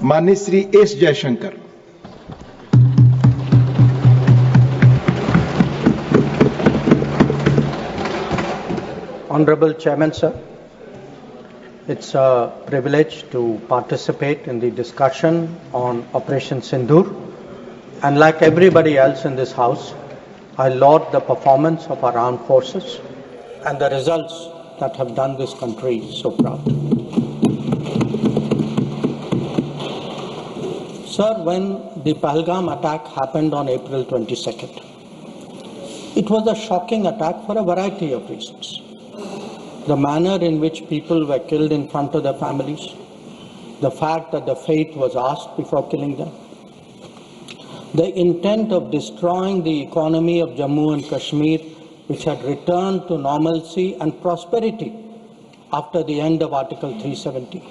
माननीय Shri S Jaishankar. Honorable Chairman, sir, it's a privilege to participate in the discussion on Operation Sindoor. And like everybody else in this House, I laud the performance of our armed forces and the results that have done this country so proud. Sir, when the Pahalgam attack happened on April 22nd, it was a shocking attack for a variety of reasons. The manner in which people were killed in front of their families, the fact that the fate was asked before killing them, the intent of destroying the economy of Jammu and Kashmir, which had returned to normalcy and prosperity after the end of Article 370.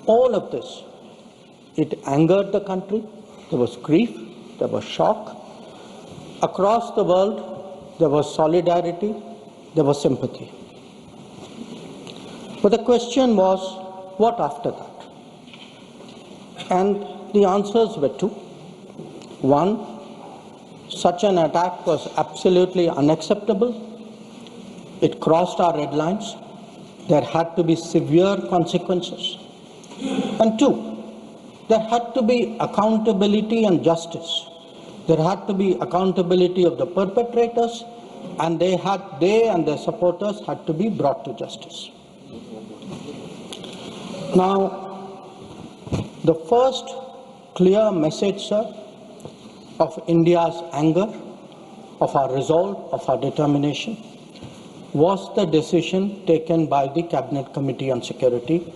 All of this, it angered the country. There was grief, there was shock. Across the world, there was solidarity, there was sympathy. But the question was, what after that? And the answers were two. One, such an attack was absolutely unacceptable. It crossed our red lines. There had to be severe consequences. And two, there had to be accountability and justice. There had to be accountability of the perpetrators, and they and their supporters had to be brought to justice. Now, the first clear message, sir, of India's anger, of our resolve, of our determination, was the decision taken by the Cabinet Committee on Security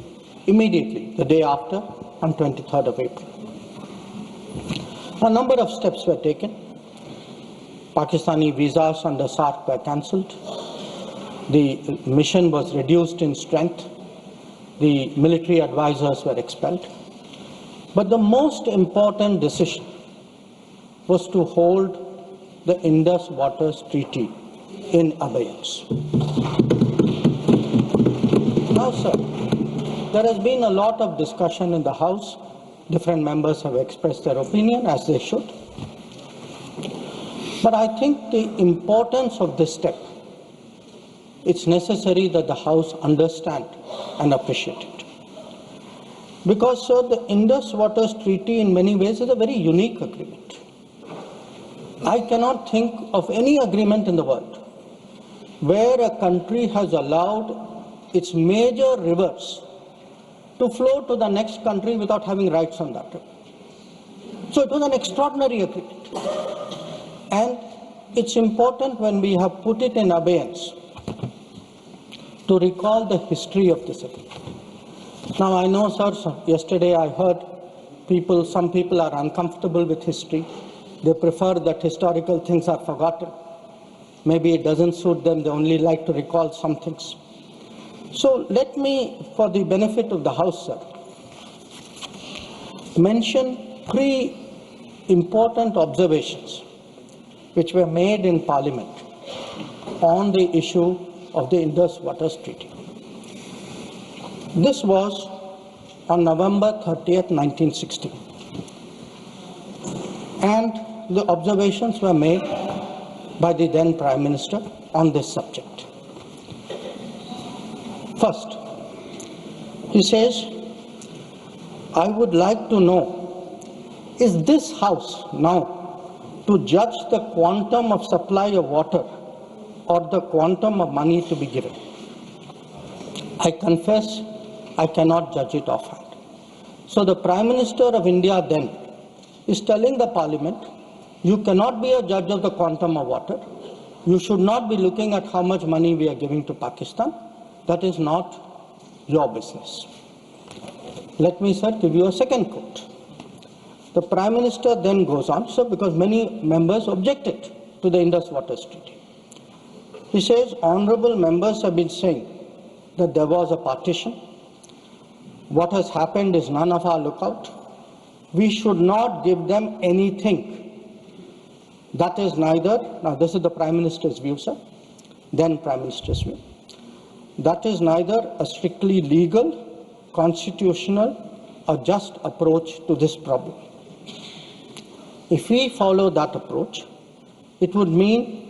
immediately, the day after, on 23rd of April. A number of steps were taken. Pakistani visas under SARC were cancelled. The mission was reduced in strength. The military advisors were expelled. But the most important decision was to hold the Indus Waters Treaty in abeyance. Now, sir, there has been a lot of discussion in the House. Different members have expressed their opinion, as they should. But I think the importance of this step, it's necessary that the House understand and appreciate it. Because, sir, the Indus Waters Treaty in many ways is a very unique agreement. I cannot think of any agreement in the world where a country has allowed its major rivers to flow to the next country without having rights on that river. So it was an extraordinary agreement. And it's important when we have put it in abeyance to recall the history of this agreement. Now I know, sir, yesterday I heard some people are uncomfortable with history. They prefer that historical things are forgotten. Maybe it doesn't suit them, they only like to recall some things. So let me, for the benefit of the House, sir, mention 3 important observations which were made in Parliament on the issue of the Indus Waters Treaty. This was on November 30th, 1960. And the observations were made by the then Prime Minister on this subject. First, he says, I would like to know, is this House now to judge the quantum of supply of water or the quantum of money to be given? I confess I cannot judge it offhand. So the Prime Minister of India then is telling the Parliament, you cannot be a judge of the quantum of water. You should not be looking at how much money we are giving to Pakistan. That is not your business. Let me, sir, give you a second quote. The Prime Minister then goes on, sir, because many members objected to the Indus Waters Treaty. He says, honorable members have been saying that there was a partition. What has happened is none of our lookout. We should not give them anything. That is neither, now this is the Prime Minister's view, sir, then Prime Minister's view. That is neither a strictly legal, constitutional, a just approach to this problem. If we follow that approach, it would mean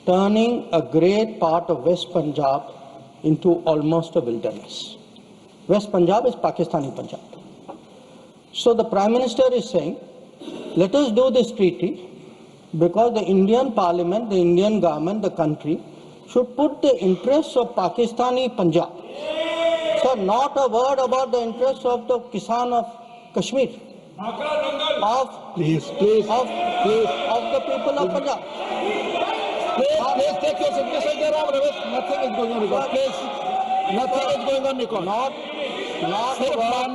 turning a great part of West Punjab into almost a wilderness. West Punjab is Pakistani Punjab. So the Prime Minister is saying, let us do this treaty because the Indian Parliament, the Indian government, the country should put the interests of Pakistani Punjab. So not a word about the interests of the Kisan of Kashmir, of the people of Punjab. Please take your seat. Nothing is going on record. Please, nothing is going on record. Not a word,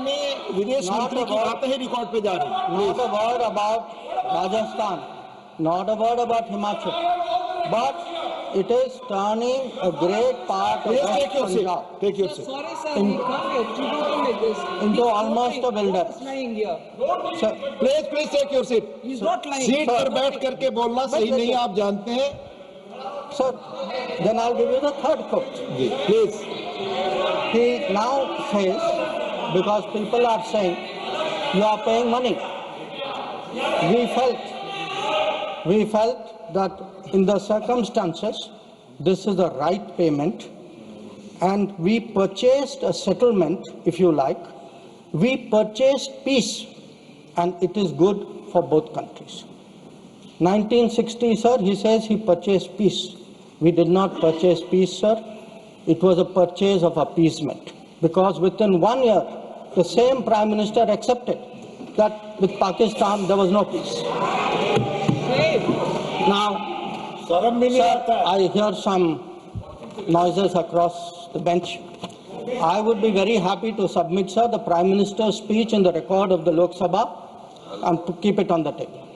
विदेश मंत्री की बातें ही record पे जा रही हैं. not a word about Rajasthan, not a word about Himachal, but it is turning a great part of West Punjab Take your seat. Sorry, sir, we can't execute like this. into almost a wilderness. He's lying here. So, Please take your seat. He's not lying. Seat पर बैठ करके बोलना सही नहीं, आप जानते हैं. sir, then I'll give you the third quote. Please. He now says, because people are saying, you are paying money. We felt that in the circumstances, this is the right payment, and we purchased a settlement, if you like. We purchased peace, and it is good for both countries. 1960, sir, he says he purchased peace. We did not purchase peace, sir. It was a purchase of appeasement, because within 1 year, the same Prime Minister accepted that with Pakistan there was no peace. Now, sir, I hear some noises across the bench. I would be very happy to submit, sir, the Prime Minister's speech in the record of the Lok Sabha and to keep it on the table.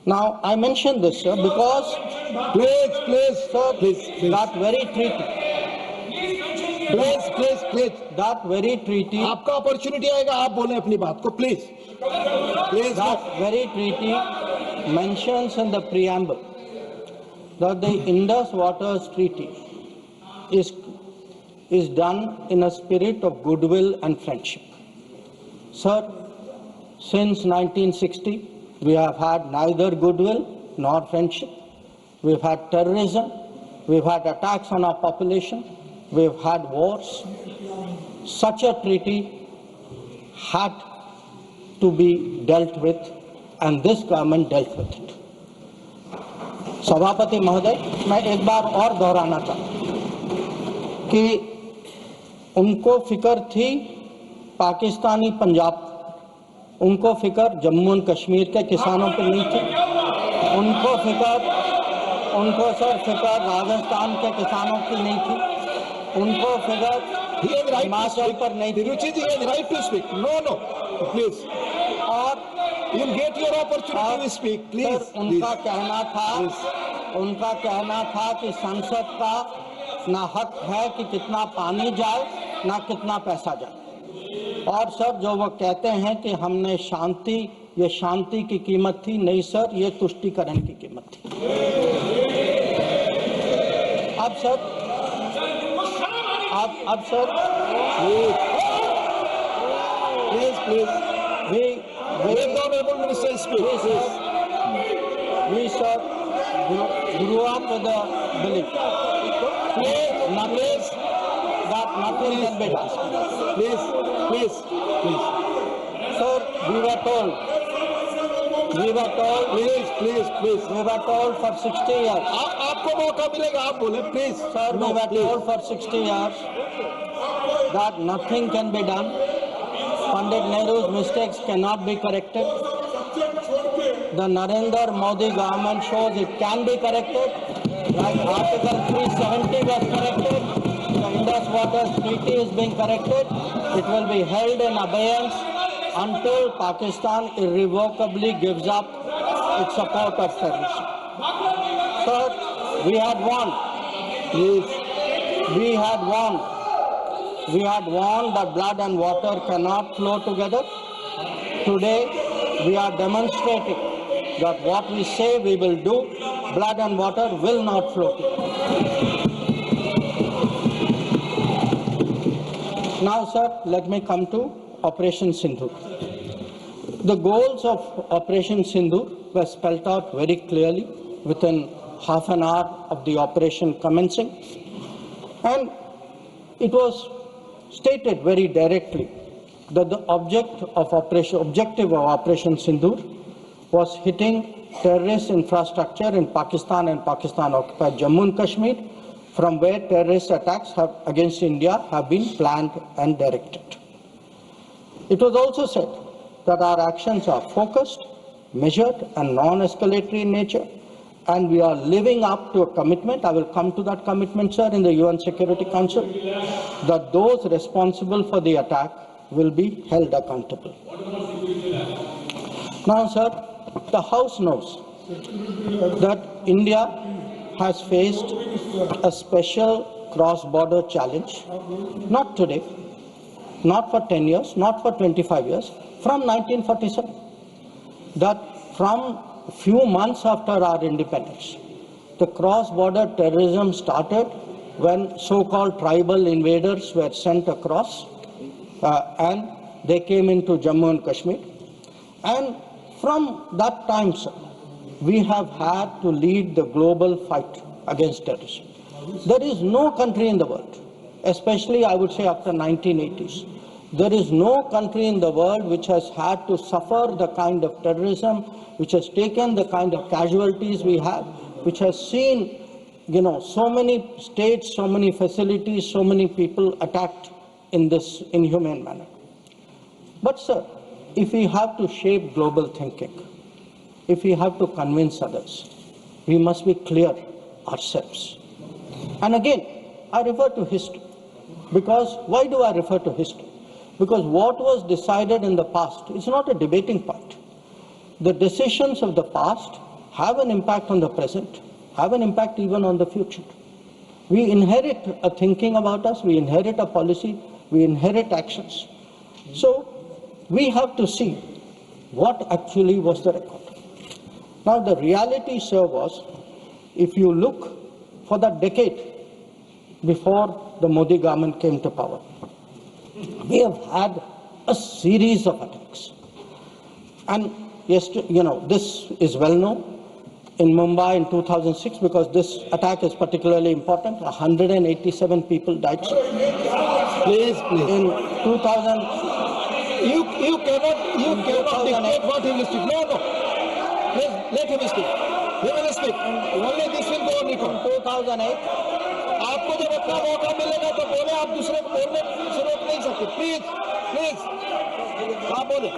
Now, I mention this, sir, because sir, that very treaty, that very treaty, आपका opportunity आएगा, आप बोलें अपनी बात को, please. that very treaty mentions in the preamble that the Indus Waters Treaty is done in a spirit of goodwill and friendship. Sir, since 1960, we have had neither goodwill nor friendship. We've had terrorism, we've had attacks on our population, we've had wars. Such a treaty had to be dealt with, and this government dealt with it. सभापति महोदय, मैं एक बार और दोहराना चाहता कि उनको फिक्र थी पाकिस्तानी पंजाब, उनको फिक्र जम्मू एंड कश्मीर के किसानों पर नहीं थी, उनको सर फिक्र राजस्थान के किसानों की नहीं थी, उनको फिक्र हिमाचल पर नहीं थी. Ruchi ji, right to speak. No please, और you get your opportunity to speak, please. उनका कहना था कि संसद का ना हक है कि कितना पानी जाए ना कितना पैसा जाए. और सर, जो वो कहते हैं कि हमने ये शांति की कीमत थी, नहीं सर, ये तुष्टीकरण की कीमत थी. अब sir please we sir grew up with the belief that nothing can be done. Please. Sir, we were told, Please. we were told for 60 years. आपको मौका मिलेगा, आप बोले, please. Sir, we were told for 60 years that nothing can be done. Pandit Nehru's mistakes cannot be corrected. The Narendra Modi government shows it can be corrected. Like Article 370 was corrected, the Indus Waters Treaty is being corrected. It will be held in abeyance until Pakistan irrevocably gives up its support of terrorism. Sir, we had warned. We had warned that blood and water cannot flow together. Today, we are demonstrating that what we say we will do, blood and water will not flow together. Now, sir, let me come to Operation Sindoor. The goals of Operation Sindoor were spelled out very clearly within half an hour of the operation commencing, and it was stated very directly that the objective of Operation Sindoor was hitting terrorist infrastructure in Pakistan and Pakistan-occupied Jammu and Kashmir, from where terrorist attacks against India have been planned and directed. It was also said that our actions are focused, measured, and non-escalatory in nature, and we are living up to a commitment. I will come to that commitment, sir, in the UN Security Council, that those responsible for the attack will be held accountable. Now, sir, the House knows that India has faced a special cross-border challenge, not today, not for 10 years, not for 25 years, from 1947. That from a few months after our independence, the cross-border terrorism started when so-called tribal invaders were sent across and they came into Jammu and Kashmir. And from that time, sir, we have had to lead the global fight against terrorism. There is no country in the world, especially I would say after 1980s, there is no country in the world which has had to suffer the kind of terrorism, which has taken the kind of casualties we have, which has seen, so many states, so many facilities, so many people attacked in this inhumane manner. But sir, if we have to shape global thinking, if we have to convince others, we must be clear ourselves. And again, I refer to history. Because why do I refer to history? Because what was decided in the past is not a debating point. The decisions of the past have an impact on the present, have an impact even on the future. We inherit a thinking about us, we inherit a policy, we inherit actions. So we have to see what actually was the record. Now the reality, sir, was, if you look for the decade before the Modi government came to power, we have had a series of attacks. And yes, this is well known. In Mumbai in 2006, because this attack is particularly important, 187 people died. Please. In 2000, You cannot dictate what he will speak. No. Please, let him speak. He will speak. Only this will go on record. 2008, आपको जब अपना मौका मिलेगा तो बोले, आप दूसरे को बोलने से रोक नहीं सकते. प्लीज आप बोले,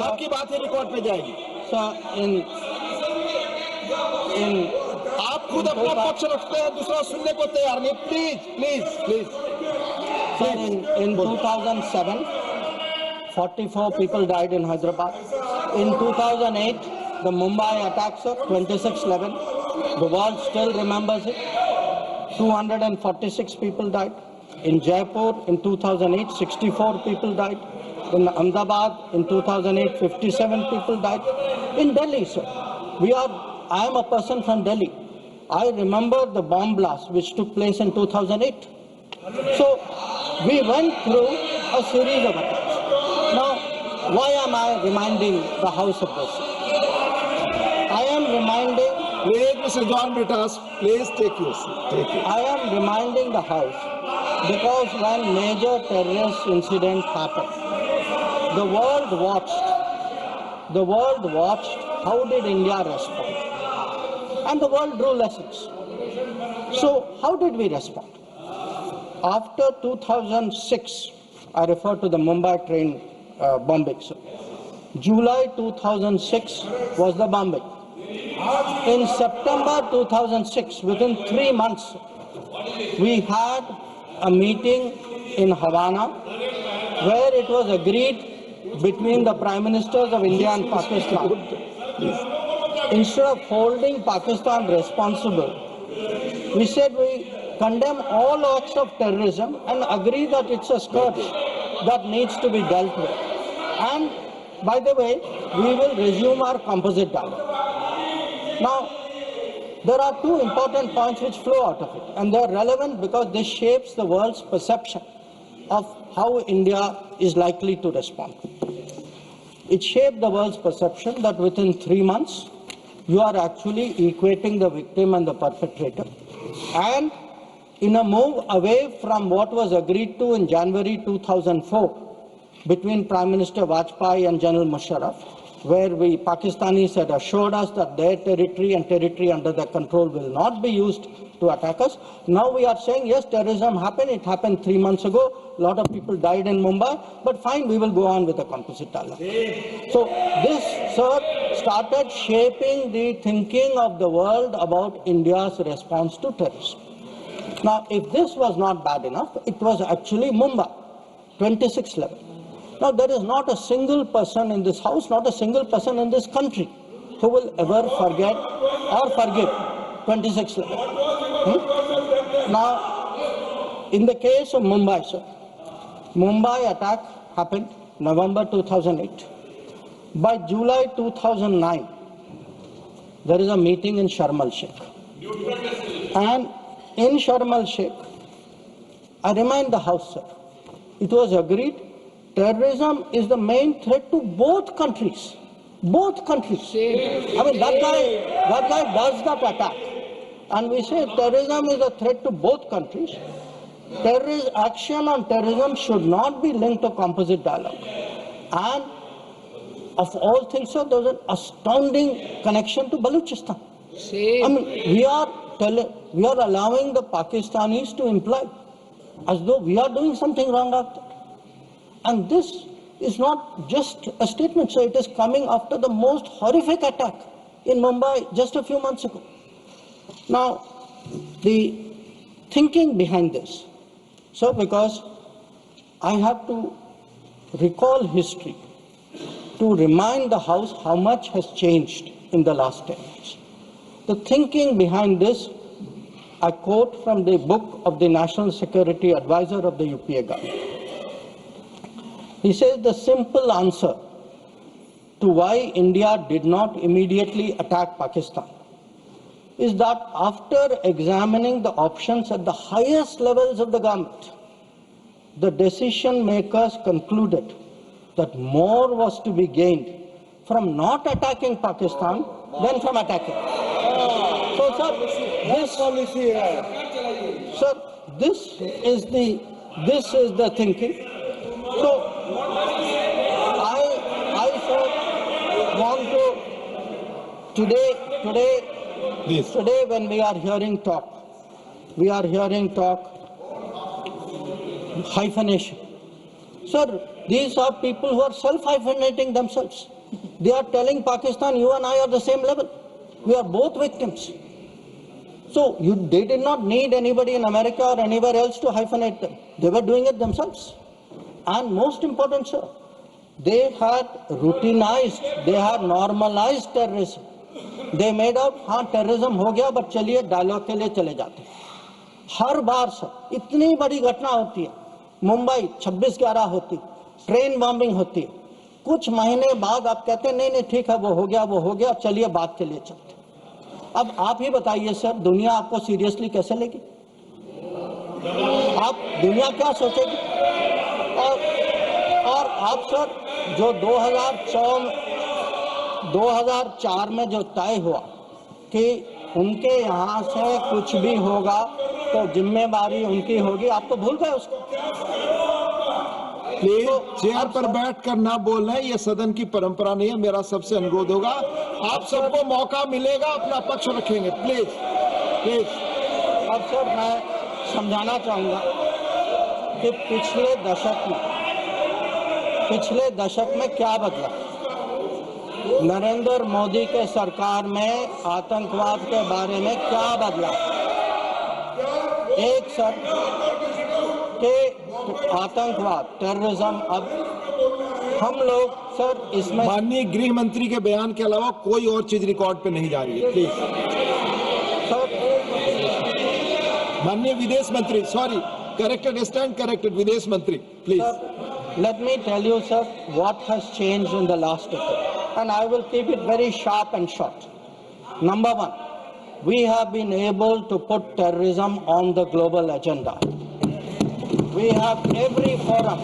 आपकी बात ही रिकॉर्ड पे जाएगी. आप खुद अपना पक्ष रखते हैं, दूसरा सुनने को तैयार नहीं. Please. sir, in 2007, 44 people died in Hyderabad. In 2008, the Mumbai attacks of 26/11, the world still remembers it. 246 people died. In Jaipur in 2008, 64 people died. In Ahmedabad in 2008, 57 people died. In Delhi, sir, I am a person from Delhi. I remember the bomb blast which took place in 2008. So we went through a series of attacks. Now, why am I reminding the House of this? I am reminding... Please, Mr. John Brittas, please take your seat. I am reminding the House because when major terrorist incident happened, the world watched how did India respond. And the world drew lessons. So how did we respond? After 2006, I refer to the Mumbai train bombing. July 2006 was the bombing. In September 2006, within 3 months, we had a meeting in Havana where it was agreed between the Prime Ministers of India and Pakistan. Instead of holding Pakistan responsible, we said we condemn all acts of terrorism and agree that it's a scourge that needs to be dealt with. And by the way, we will resume our composite dialogue. Now, There are two important points which flow out of it, and they are relevant because this shapes the world's perception of how India is likely to respond. It shaped the world's perception that within 3 months, you are actually equating the victim and the perpetrator. And in a move away from what was agreed to in January 2004 between Prime Minister Vajpayee and General Musharraf, where Pakistanis had assured us that their territory and territory under their control will not be used to attack us. Now we are saying, yes, terrorism happened. It happened 3 months ago. A lot of people died in Mumbai. But fine, we will go on with the composite dialogue. So this, sir, started shaping the thinking of the world about India's response to terrorism. Now, if this was not bad enough, it was actually Mumbai, 26th level. Now, there is not a single person in this house, not a single person in this country who will ever forget or forgive 26th level. Now, in the case of Mumbai, sir, Mumbai attack happened November 2008. By July 2009, there is a meeting in Sharm el-Sheikh. And in Sharm el-Sheikh, I remind the House, sir, it was agreed terrorism is the main threat to both countries. Both countries. I mean, that guy does that attack. And we say terrorism is a threat to both countries. Action on terrorism should not be linked to composite dialogue. And of all things, sir, there's an astounding connection to Balochistan. I mean, we are allowing the Pakistanis to imply as though we are doing something wrong out there. And this is not just a statement, sir. It is coming after the most horrific attack in Mumbai just a few months ago. Now, the thinking behind this, sir, because I have to recall history to remind the House how much has changed in the last 10 years. The thinking behind this, I quote from the book of the National Security Advisor of the UPA government. He says the simple answer to why India did not immediately attack Pakistan is that after examining the options at the highest levels of the government, the decision makers concluded that more was to be gained from not attacking Pakistan than from attacking. So, sir, this is the thinking. So, I sir, want to today when we are hearing talk hyphenation. Sir, these are people who are self-hyphenating themselves. They are telling Pakistan, you and I are the same level. We are both victims. So they did not need anybody in America or anywhere else to hyphenate them. They were doing it themselves. And most important, sir, they had routinized, they had normalized terrorism. They made out, terrorism हो गया, but चलिए dialogue के लिए चले जाते हैं. हर बार sir, इतनी बड़ी घटना होती है. मुंबई 26/11 होती, ट्रेन बॉम्बिंग होती है. कुछ महीने बाद आप कहते हैं नहीं ठीक है, वो हो गया, चलिए बात के लिए चलते. अब आप ही बताइए सर, दुनिया आपको सीरियसली कैसे लेगी? आप दुनिया क्या सोचेगी? और आप सर जो 2004 में जो तय हुआ कि उनके यहाँ से कुछ भी होगा तो जिम्मेदारी उनकी होगी, आप तो भूल गए उसको. प्लीज चेयर पर बैठकर ना बोलना है, ये सदन की परंपरा नहीं है. मेरा सबसे अनुरोध होगा, आप सबको मौका मिलेगा, अपना पक्ष रखेंगे. प्लीज. अब सर मैं समझाना चाहूंगा कि पिछले दशक में क्या बदला. नरेंद्र मोदी के सरकार में आतंकवाद के बारे में क्या बदला. एक सर के आतंकवाद, टेररिज्म, अब हम लोग सर इसमें माननीय गृह मंत्री के बयान के अलावा कोई और चीज रिकॉर्ड पे नहीं जा रही है. Please sir. माननीय विदेश मंत्री, सॉरी, स्टैंड करेक्टेड, विदेश मंत्री, please. Let me tell you, sir, what has changed in the last decade. And I will keep it very sharp and short. Number one, we have been able to put terrorism on the global agenda. We have every forum,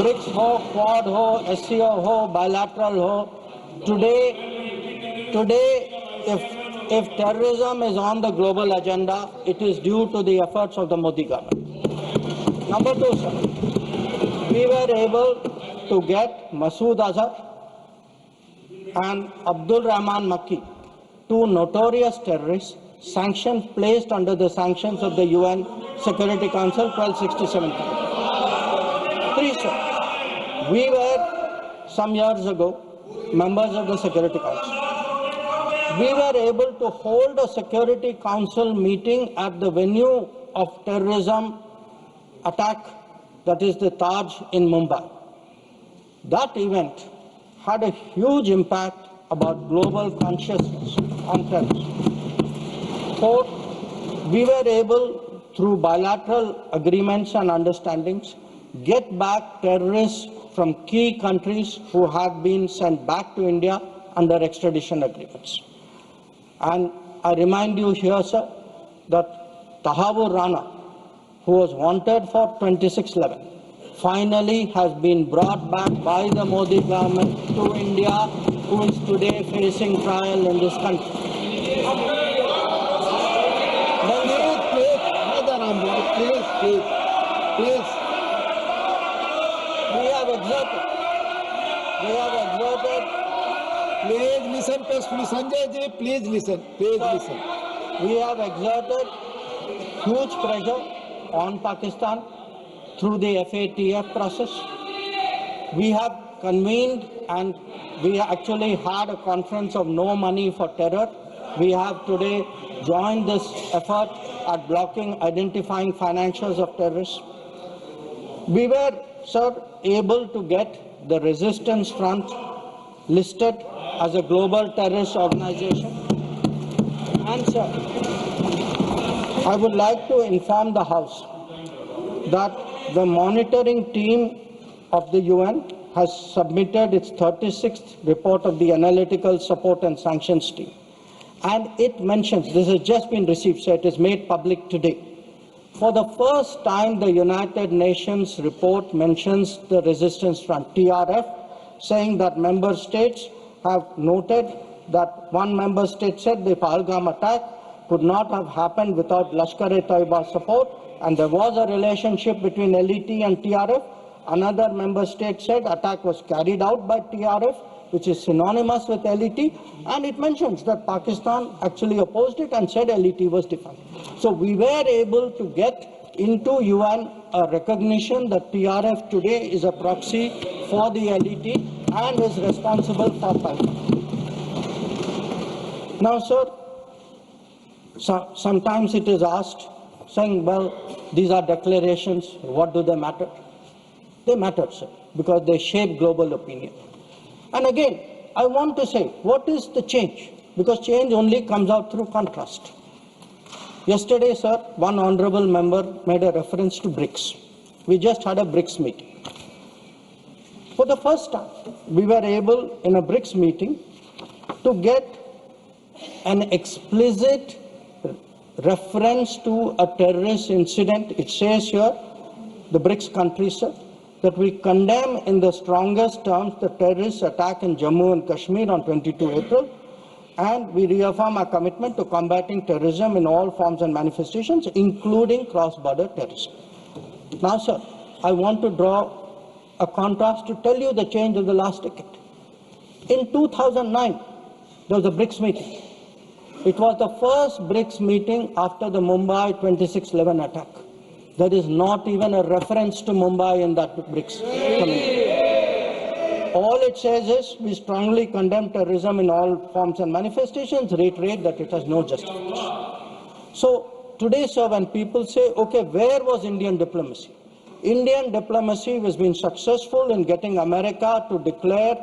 BRICS ho, Quad ho, SCO ho, bilateral ho. Today, if terrorism is on the global agenda, it is due to the efforts of the Modi government. Number two, sir, we were able to get Masood Azhar and Abdul Rahman Makki, two notorious terrorists, placed under the sanctions of the UN Security Council 1267. Three, sir, we were some years ago members of the Security Council. We were able to hold a Security Council meeting at the venue of terrorism attack, that is the Taj in Mumbai. That event had a huge impact about global consciousness on terrorism. Fourth, we were able, through bilateral agreements and understandings, get back terrorists from key countries who had been sent back to India under extradition agreements. And I remind you here, sir, that Tahabur Rana, who was wanted for 2611, finally has been brought back by the Modi government to India, who is today facing trial in this country. Please. We have exerted. Please listen peacefully. Sanjay ji, please listen. Please listen. We have exerted huge pressure on Pakistan through the FATF process. We have convened and we actually had a conference of no money for terror. We have today joined this effort at blocking, identifying financials of terrorists. We were, sir, able to get the Resistance Front listed as a global terrorist organization. And, sir, I would like to inform the House that the monitoring team of the UN has submitted its 36th report of the Analytical Support and Sanctions Team. And it mentions, this has just been received, so it is made public today. For the first time, the United Nations report mentions the Resistance Front, TRF, saying that member states have noted that one member state said the Pahalgam attack could not have happened without Lashkar-e-Taiba support, and there was a relationship between LET and TRF. Another member state said attack was carried out by TRF, which is synonymous with LET, and it mentions that Pakistan actually opposed it and said LET was defunct. So we were able to get into UN a recognition that TRF today is a proxy for the LET and is responsible for Pahalgam. Now, sir, sometimes it is asked, saying, well, these are declarations, what do they matter? They matter, sir, because they shape global opinion. And again, I want to say, what is the change? Because change only comes out through contrast. Yesterday, sir, one honorable member made a reference to BRICS. We just had a BRICS meeting. For the first time, we were able, in a BRICS meeting, to get an explicit reference to a terrorist incident. It says here, the BRICS countries, sir, that we condemn in the strongest terms the terrorist attack in Jammu and Kashmir on 22 April, and we reaffirm our commitment to combating terrorism in all forms and manifestations, including cross-border terrorism. Now, sir, I want to draw a contrast to tell you the change of the last decade. In 2009, there was a BRICS meeting. It was the first BRICS meeting after the Mumbai 2611 attack. There is not even a reference to Mumbai in that BRICS committee. All it says is we strongly condemn terrorism in all forms and manifestations, reiterate that it has no justification. So today, sir, when people say, okay, where was Indian diplomacy? Indian diplomacy has been successful in getting America to declare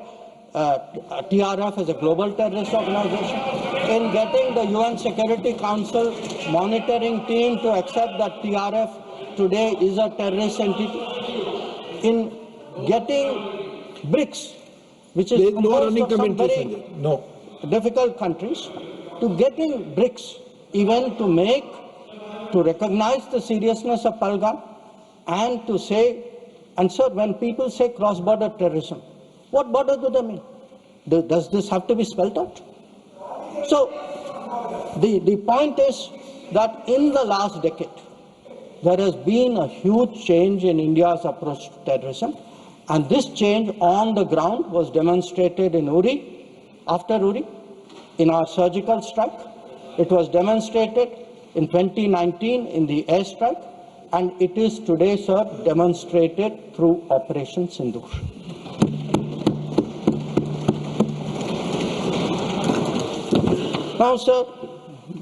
TRF as a global terrorist organization, in getting the UN Security Council monitoring team to accept that TRF today is a terrorist entity, in getting BRICS, which is composed of some very difficult countries, to getting BRICS even to recognize the seriousness of Pahalgam and to say, and sir, when people say cross-border terrorism, what border do they mean? Does this have to be spelled out? So the point is that in the last decade, there has been a huge change in India's approach to terrorism, and this change on the ground was demonstrated in Uri, after Uri, in our surgical strike. It was demonstrated in 2019 in the airstrike, and it is today, sir, demonstrated through Operation Sindoor. Now, sir,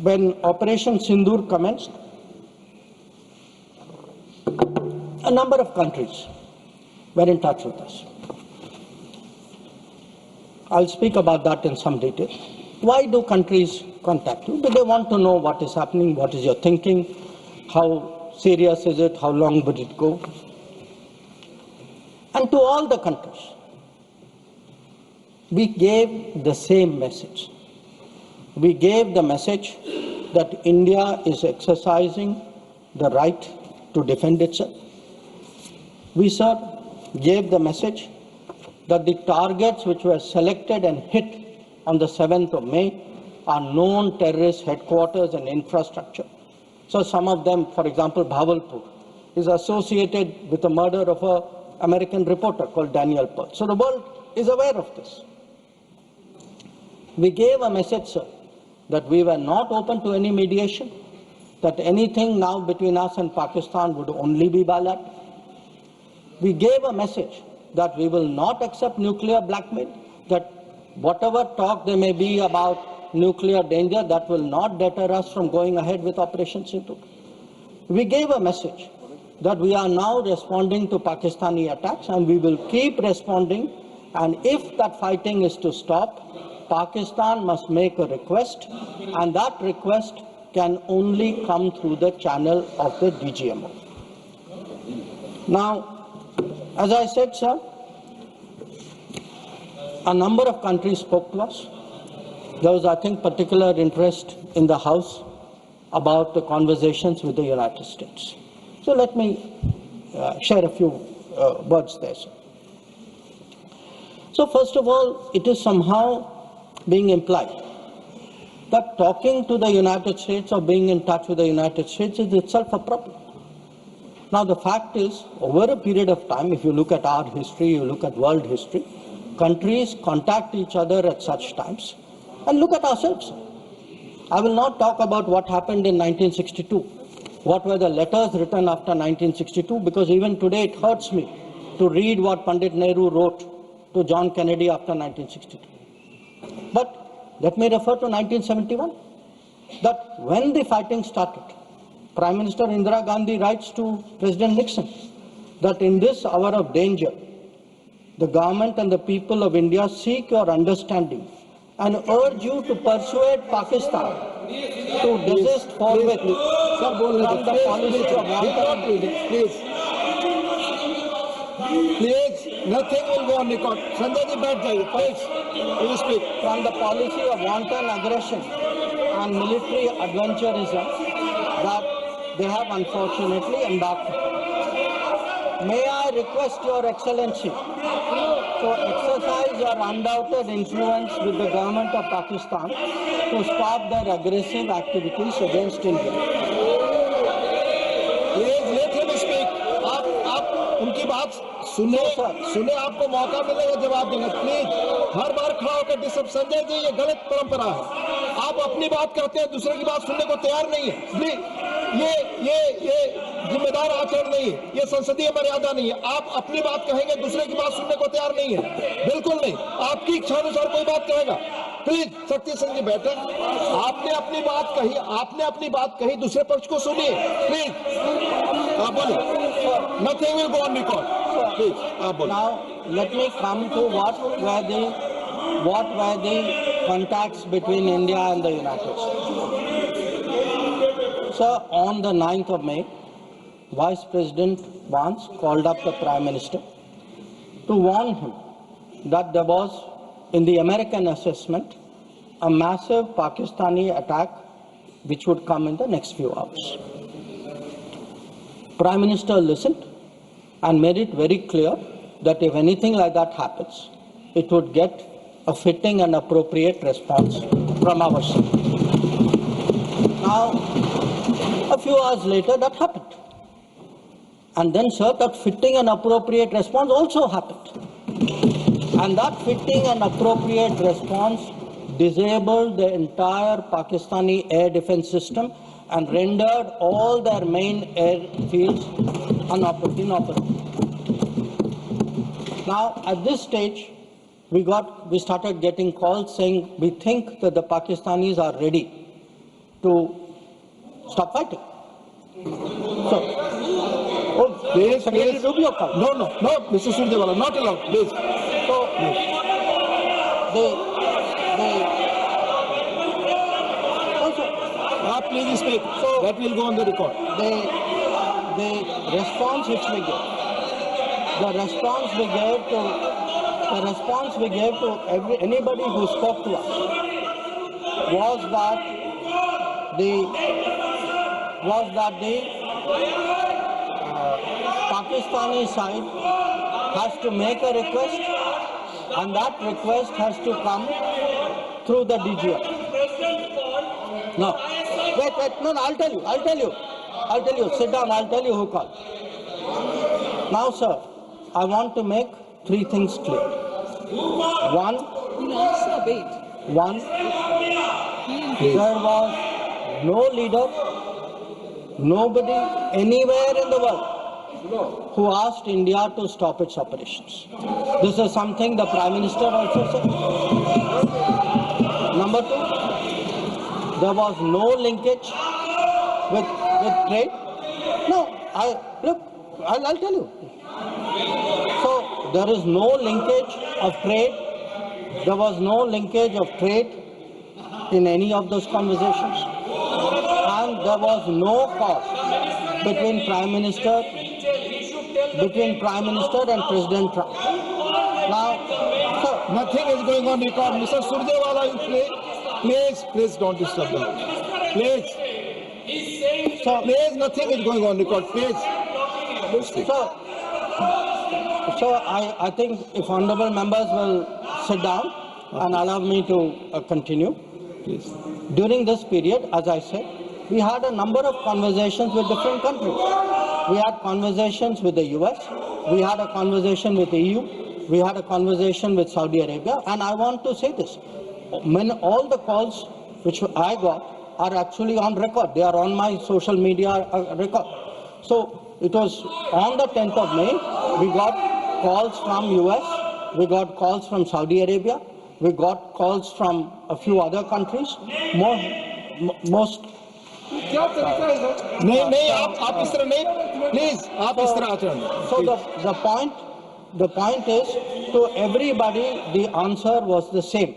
when Operation Sindoor commenced, a number of countries were in touch with us. I'll speak about that in some detail. Why do countries contact you? Do they want to know what is happening, what is your thinking, how serious is it, how long would it go? And to all the countries, we gave the same message. We gave the message that India is exercising the right to defend itself. We, sir, gave the message that the targets which were selected and hit on the 7th of May are known terrorist headquarters and infrastructure. So some of them, for example, Bhavalpur, is associated with the murder of an American reporter called Daniel Pearl. So the world is aware of this. We gave a message, sir, that we were not open to any mediation, that anything now between us and Pakistan would only be bilateral. We gave a message that we will not accept nuclear blackmail, that whatever talk there may be about nuclear danger, that will not deter us from going ahead with Operation Sindoor. We gave a message that we are now responding to Pakistani attacks and we will keep responding, and if that fighting is to stop, Pakistan must make a request, and that request can only come through the channel of the DGMO. Now, as I said, sir, a number of countries spoke to us. There was, I think, particular interest in the House about the conversations with the United States. So let me share a few words there, sir. So first of all, it is somehow being implied that talking to the United States or being in touch with the United States is itself a problem. Now the fact is, over a period of time, if you look at our history, you look at world history, countries contact each other at such times. And look at ourselves. I will not talk about what happened in 1962. What were the letters written after 1962? Because even today it hurts me to read what Pandit Nehru wrote to John Kennedy after 1962. But let me refer to 1971, that when the fighting started, Prime Minister Indira Gandhi writes to President Nixon that in this hour of danger, the government and the people of India seek your understanding and urge you to persuade Pakistan to desist forthwith from the policy of wanton. Please, nothing will go on record. Sanjay ji, baith jaiye, please. You speak. From the policy of wanton aggression and military adventurism that they have unfortunately embarked on. May I request Your Excellency to exercise your undoubted influence with the government of Pakistan to stop their aggressive activities against India. Please let him speak. आप उनकी बात सुने आपको मौका मिलेगा जवाब देने। Please हर बार खड़ा होकर डिस्टर्ब। संजय जी, ये गलत परंपरा है। आप अपनी बात करते हैं, दूसरे की बात सुनने को तैयार नहीं है। प्लीज ये जिम्मेदार आचरण नहीं है, ये संसदीय मर्यादा नहीं है। आप अपनी बात कहेंगे, दूसरे की बात सुनने को तैयार नहीं है, बिल्कुल नहीं। आपकी इच्छा अनुसार कोई बात कहेगा। प्लीज शक्ति सिंह जी बैठे। आपने अपनी बात कही, दूसरे पक्ष को सुनिए। प्लीज आप बोलिए। Nothing will go on record. Please, now let me come to what were the contacts between India and the United States. Sir, on the 9th of May, Vice President Vance called up the Prime Minister to warn him that there was, in the American assessment, a massive Pakistani attack which would come in the next few hours. Prime Minister listened and made it very clear that if anything like that happens, it would get a fitting and appropriate response from our side. Now, a few hours later, that happened. And then, sir, that fitting and appropriate response also happened. And that fitting and appropriate response disabled the entire Pakistani air defense system and rendered all their main airfields inoperable. Now, at this stage, we started getting calls saying we think that the Pakistanis are ready to stop fighting. So, Please, Secretary please. Rubio called. No, Mr. Surjewala, not allowed, please. So, Please speak. So that will go on the record. the response which we gave, anybody who spoke to us was that the Pakistani side has to make a request, and that request has to come through the DGM. No, wait, no, I'll tell you, sit down, I'll tell you who called. Now, sir, I want to make three things clear. One, there was no leader, nobody anywhere in the world who asked India to stop its operations. This is something the Prime Minister also said. Number two, there was no linkage with trade. No, I'll tell you. So there is no linkage of trade. There was no linkage of trade in any of those conversations. And there was no cause between Prime Minister and President Trump. Now, sir, nothing is going on record. Mr. Surjewala, please don't disturb them. Please. so, Please, nothing is going on record. Please. so I think if honorable members will sit down and allow me to continue. Please. During this period, as I said, we had a number of conversations with different countries. We had conversations with the US, we had a conversation with the EU, we had a conversation with Saudi Arabia, and I want to say this. All the calls which I got are actually on record. They are on my social media record. So it was on the 10th of May, we got calls from US, we got calls from Saudi Arabia, we got calls from a few other countries. Most नहीं आप इस तरह नहीं please आप इस तरह आचरण So the point is, to everybody the answer was the same.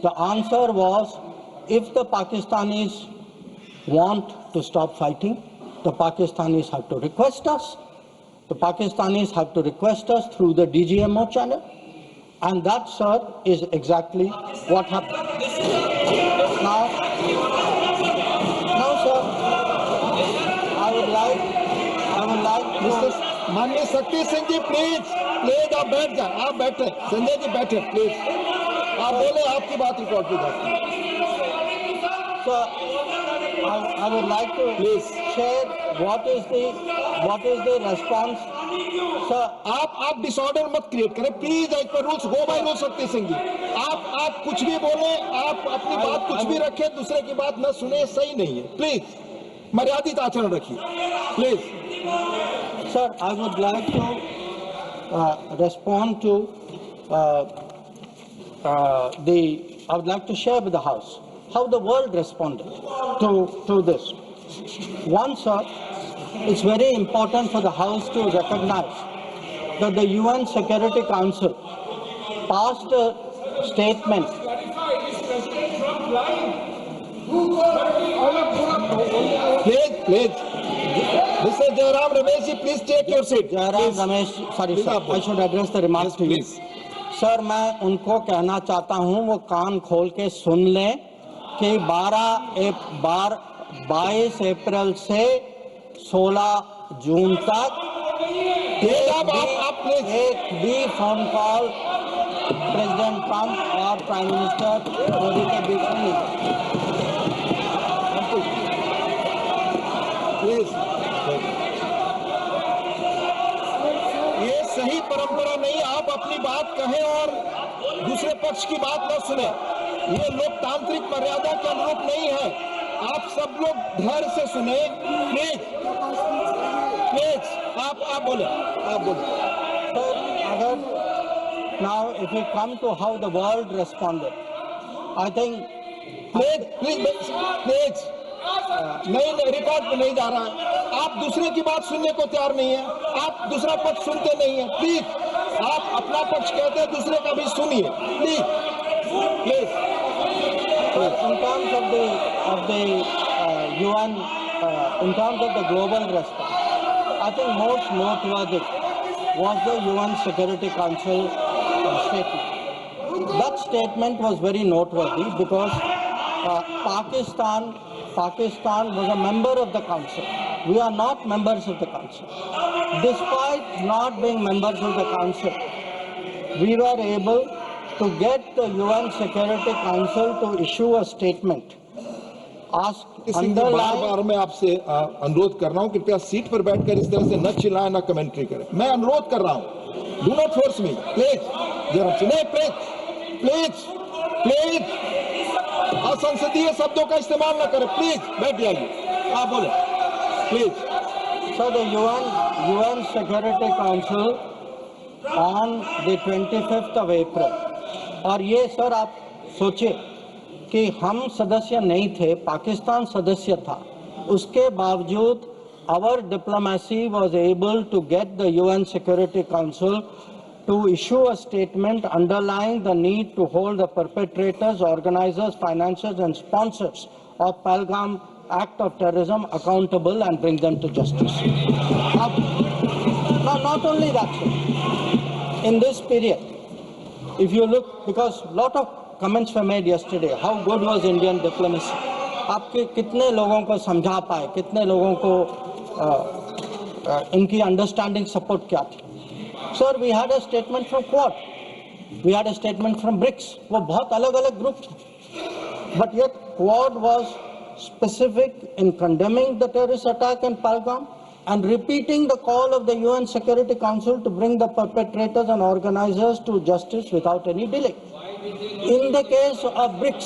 The answer was, if the Pakistanis want to stop fighting, the Pakistanis have to request us. The Pakistanis have to request us through the DGMO channel, and that, sir, is exactly what happened. Now, sir, I would like mister माननीय शक्ति सिंह जी please आप बैठ जाए आप बैठे संजय जी बैठे please आप बोले आपकी बात रिकॉर्ड की जाती है So, I would like to share what is the response. Sir, आप डिसऑर्डर मत क्रिएट करें please as per rules go by rule Shakti Singh जी आप कुछ भी बोले आप अपनी बात कुछ भी रखें दूसरे की बात न सुने सही नहीं है प्लीज मर्यादित आचरण रखिए please Sir, I would like to respond to I would like to share with the House how the world responded to this. One, sir, it's very important for the House to recognize that the UN Security Council passed a statement. Please. Mr. Jairam Ramesh, please take your seat. Jairam Ramesh, sorry sir, I should address the remarks to you. Sir मैं उनको कहना चाहता हूं वो कान खोल के सुन लें कि 22 अप्रैल से 16 जून तक एक भी फोन कॉल प्रेसिडेंट ट्रंप और प्राइम मिनिस्टर मोदी के बीच में नहीं। प्लीज, ये सही परंपरा नहीं। आप अपनी बात कहें और दूसरे पक्ष की बात न सुने, ये लोकतांत्रिक मर्यादा के अनुरूप नहीं है। आप सब लोग धैर्य से सुने, प्लीज प्लीज। आप बोले, आप बोले। अगर now if we come to how the world responded, I think please नहीं, रिकॉर्ड पे नहीं जा रहा है। आप दूसरे की बात सुनने को तैयार नहीं है, आप दूसरा पक्ष सुनते नहीं है। प्लीज, आप अपना पक्ष कहते हैं, दूसरे का भी सुनिए, please please. in terms of the UN, in terms of the global response, I think most noteworthy was the UN Security Council statement. That statement was very noteworthy because Pakistan was a member of the council. We are not members of the council. Despite not being members of the council, we were able to get the UN Security Council to issue a statement. बार मैं आपसे अनुरोध कर रहा हूं, कृपया seat पर बैठकर इस तरह से न चिल्लाएं, न कमेंट्री करें। मैं अनुरोध कर रहा हूं, do not force me, please. जरा सुने, प्लीज असंसदीय शब्दों का इस्तेमाल न करें, प्लीज बैठ जाइए। आप बोले, please. So the UN Security Council on the 25th of April, और ये सर आप सोचिए कि हम सदस्य नहीं थे, पाकिस्तान सदस्य था, उसके बावजूद our diplomacy was able to get the UN Security Council to issue a statement underlying the need to hold the perpetrators, organizers, financiers and sponsors of Pahalgam act of terrorism accountable and bring them to justice. Now, not only that, sir, in this period, if you look, because a lot of comments were made yesterday, how good was Indian diplomacy? आपके कितने लोगों को समझा पाए, कितने लोगों को इनकी अंडरस्टैंडिंग सपोर्ट क्या थी? Sir, we had a statement from Quad, we had a statement from BRICS. वो बहुत अलग-अलग ग्रुप थे, but yet Quad was specific in condemning the terrorist attack in Pahalgam and repeating the call of the UN Security Council to bring the perpetrators and organizers to justice without any delay. In the case of BRICS,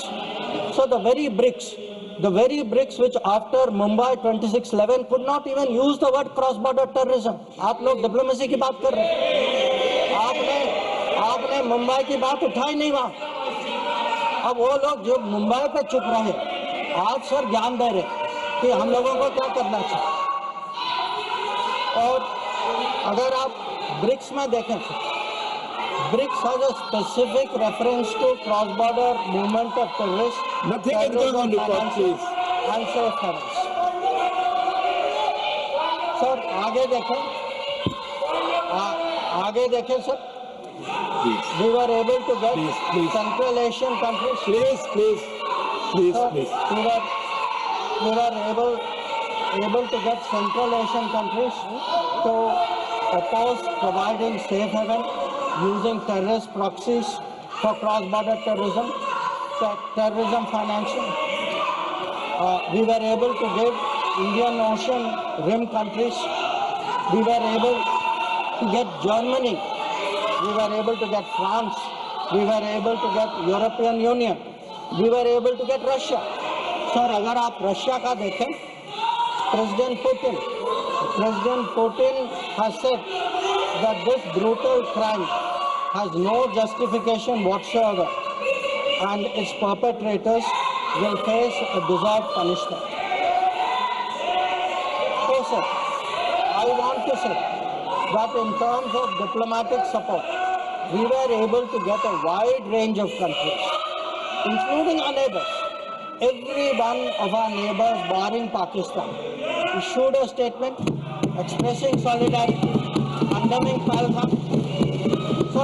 so the very BRICS which after Mumbai 26/11 could not even use the word cross-border terrorism. आप लोग diplomacy की बात कर रहे हैं, आपने मुंबई की बात उठाई नहीं वहाँ। अब वो लोग जो मुंबई पे चुप रहे, आज सर ज्ञान दे रहे कि हम लोगों को क्या करना चाहिए। और अगर आप ब्रिक्स में देखें, BRICS has a specific reference to cross-border movement of terrorists, nothing is going on record, please, and safe havens. Sir, आगे देखें sir, we were able to get Central Asian countries. Please. Sir, we were able to get Central Asian countries to oppose providing safe haven using terrorist proxies for cross-border terrorism financing. We were able to give Indian Ocean rim countries. We were able to get Germany. We were able to get France. We were able to get European Union. We were able to get Russia. Sir, अगर आप Russia का देखें, President Putin has said that this brutal crime has no justification whatsoever and its perpetrators will face a deserved punishment. So, sir, I want to say that in terms of diplomatic support, we were able to get a wide range of countries, including our neighbors. Every one of our neighbors, barring Pakistan, issued a statement expressing solidarity, condemning Pahalgam. So,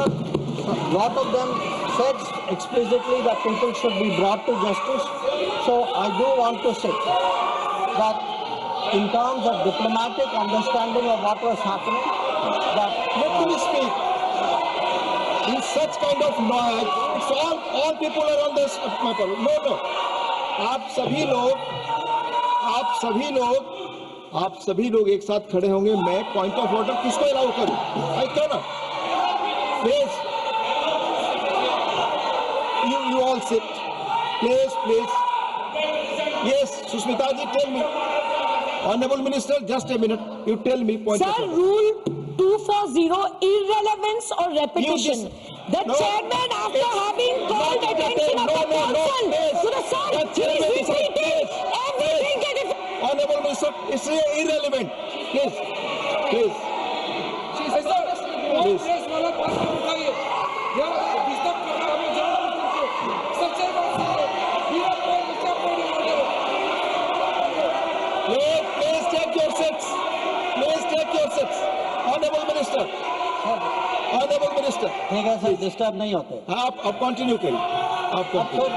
a lot of them said explicitly that people should be brought to justice. So I do want to say that in terms of diplomatic understanding of what was happening, that Let me speak. In such kind of noise, it's all people are on this matter. No. आप सभी लोग एक साथ खड़े होंगे. मैं point of order किसको allow करूं? I can not. Please, you all sit. Please. Yes, Sushmita ji, tell me. Honorable Minister, just a minute. You tell me point of Sir, order. Rule 240, irrelevance or repetition. The chairman, after having called attention of the council to the sir, he is repeating everything that is... Honorable Minister, it's irrelevant. Please. Please take your seats. Honorable Minister. ठीक है sir, disturb नहीं होते. आप continue करिए. आप अब फिर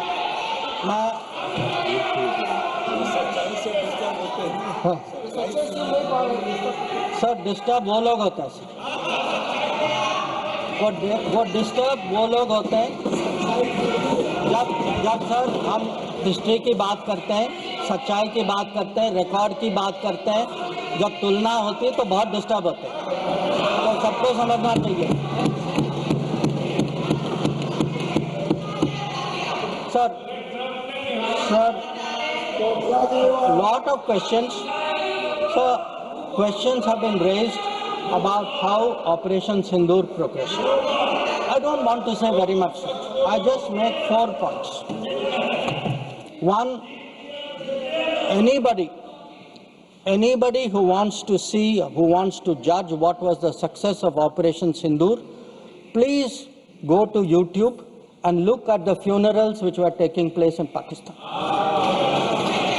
मैं सर डिस्टर्ब वो लोग होते हैं सर. वो डिस्टर्ब वो लोग होते हैं जब सर हम हिस्ट्री की बात करते हैं, सच्चाई की बात करते हैं, रिकॉर्ड की बात करते हैं, जब तुलना होती है तो बहुत डिस्टर्ब होते हैं. तो सबको समझना चाहिए. Sir, lot of questions. So, questions have been raised about how Operation Sindoor progressed. I don't want to say very much. I just make 4 points. One, anybody who wants to see, who wants to judge what was the success of Operation Sindoor, please go to YouTube and look at the funerals which were taking place in Pakistan.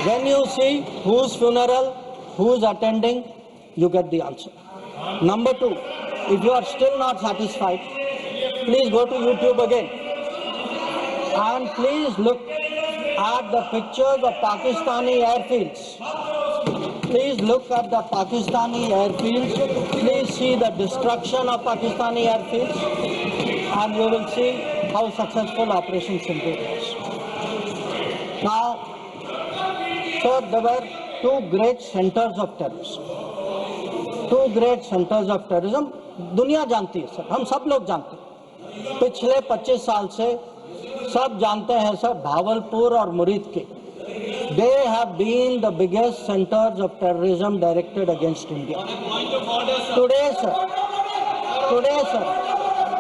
When you see whose funeral, who's attending, you get the answer. Number 2, if you are still not satisfied, please go to YouTube again and please look at the pictures of Pakistani airfields. Please look at the Pakistani airfields. Please see the destruction of Pakistani airfields and you will see how successful Operation Sindoor was. Now, so there were 2 great centers of terrorism. 2 great centers of terrorism. दुनिया जानती है sir, हम सब लोग जानते हैं. पिछले 25 साल से सब जानते हैं सर, भावलपुर और मुरीद के. They have been the biggest centers of terrorism directed against India. Today, sir,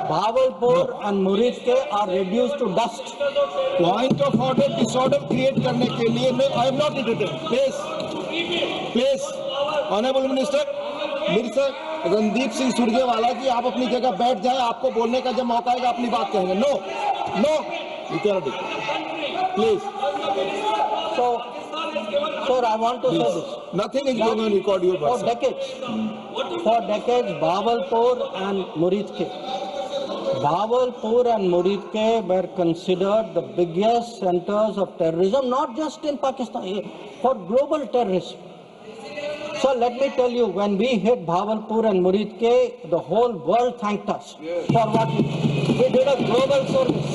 Bhavalpur and Murid ke are reduced to dust. Point of order, disorder create करने के लिए मैं I am not entertained. Please, Honorable Minister, मेरे से रणदीप सिंह सुरजेवाला जी, आप अपनी जगह बैठ जाए. आपको बोलने का जब मौका आएगा अपनी बात कहेंगे. No, you cannot do. Please. So, sir, I want to say this. Nothing is going on record your For person. decades, Bhavalpur and Murid ke were considered the biggest centers of terrorism, not just in Pakistan, for global terrorism. So let me tell you, when we hit Bhavalpur and Murid ke, the whole world thanked us for what we did. We did a global service.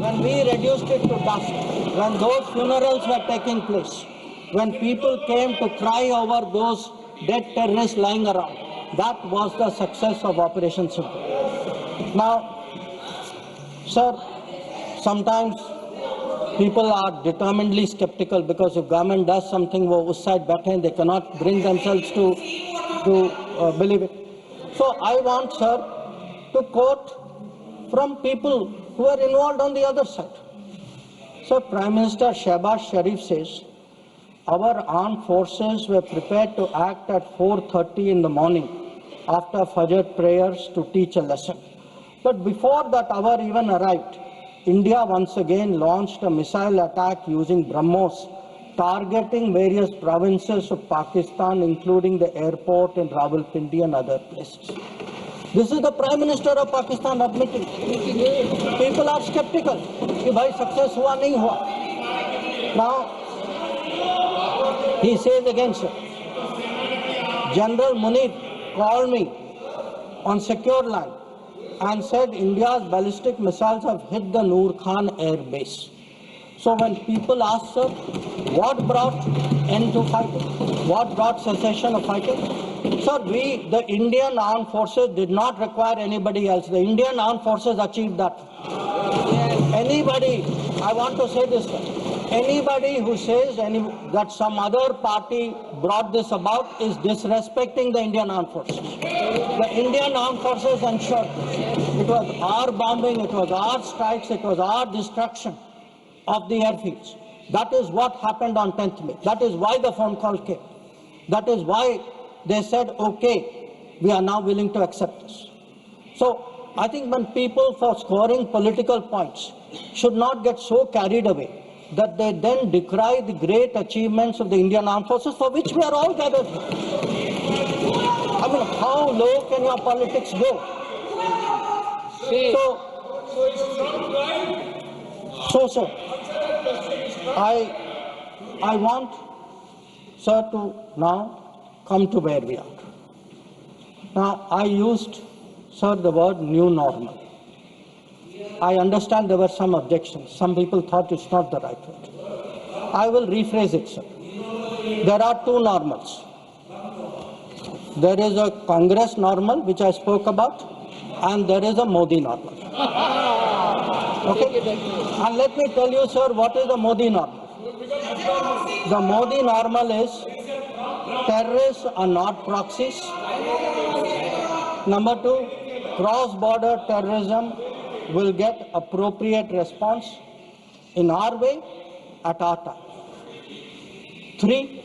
When we reduced it to dust, when those funerals were taking place, when people came to cry over those dead terrorists lying around, that was the success of Operation Sindoor. Now, sir, sometimes people are determinedly skeptical because if government does something, wo us side baithe, they cannot bring themselves to believe it. So I want, sir, to quote from people who are involved on the other side. So Prime Minister Shehbaz Sharif says, our armed forces were prepared to act at 4:30 in the morning after Fajr prayers to teach a lesson. But before that hour even arrived, India once again launched a missile attack using BrahMos, targeting various provinces of Pakistan, including the airport in Rawalpindi and other places. This is the Prime Minister of Pakistan admitting. People are skeptical कि भाई success हुआ नहीं हुआ. Now, he says again, sir, General Munir called me on secure line and said India's ballistic missiles have hit the Noor Khan air base. So when people ask, sir, what brought end to fighting? What brought cessation of fighting? Sir, the Indian armed forces did not require anybody else. The Indian armed forces achieved that. Anybody, I want to say this, sir, anybody who says that some other party brought this about is disrespecting the Indian armed forces. The Indian armed forces ensured it was our bombing, it was our strikes, it was our destruction of the airfields. That is what happened on 10th May. That is why the phone call came. That is why they said, okay, we are now willing to accept this. So I think when people, for scoring political points, should not get so carried away that they then decry the great achievements of the Indian Armed Forces, for which we are all gathered here. I mean, how low can your politics go? So, I want, sir, to now come to where we are. Now, I used, sir, the word new normal. I understand there were some objections. Some people thought it's not the right word. I will rephrase it, sir. There are two normals. There is a Congress normal, which I spoke about, and there is a Modi normal. Okay? And let me tell you, sir, what is the Modi normal? The Modi normal is terrorists are not proxies. Number two, cross-border terrorism will get appropriate response in our way at our time. Three,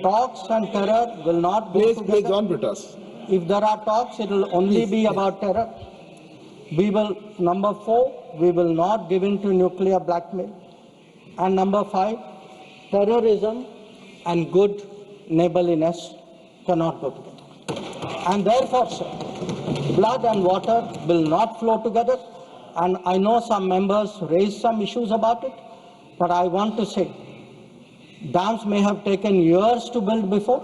talks and terror will not go together. Please, John Britas. If there are talks, it will only be about terror. We will, number four, we will not give in to nuclear blackmail. And number five, terrorism and good neighborliness cannot go together. And therefore, sir, blood and water will not flow together. And I know some members raised some issues about it, but I want to say, dams may have taken years to build before.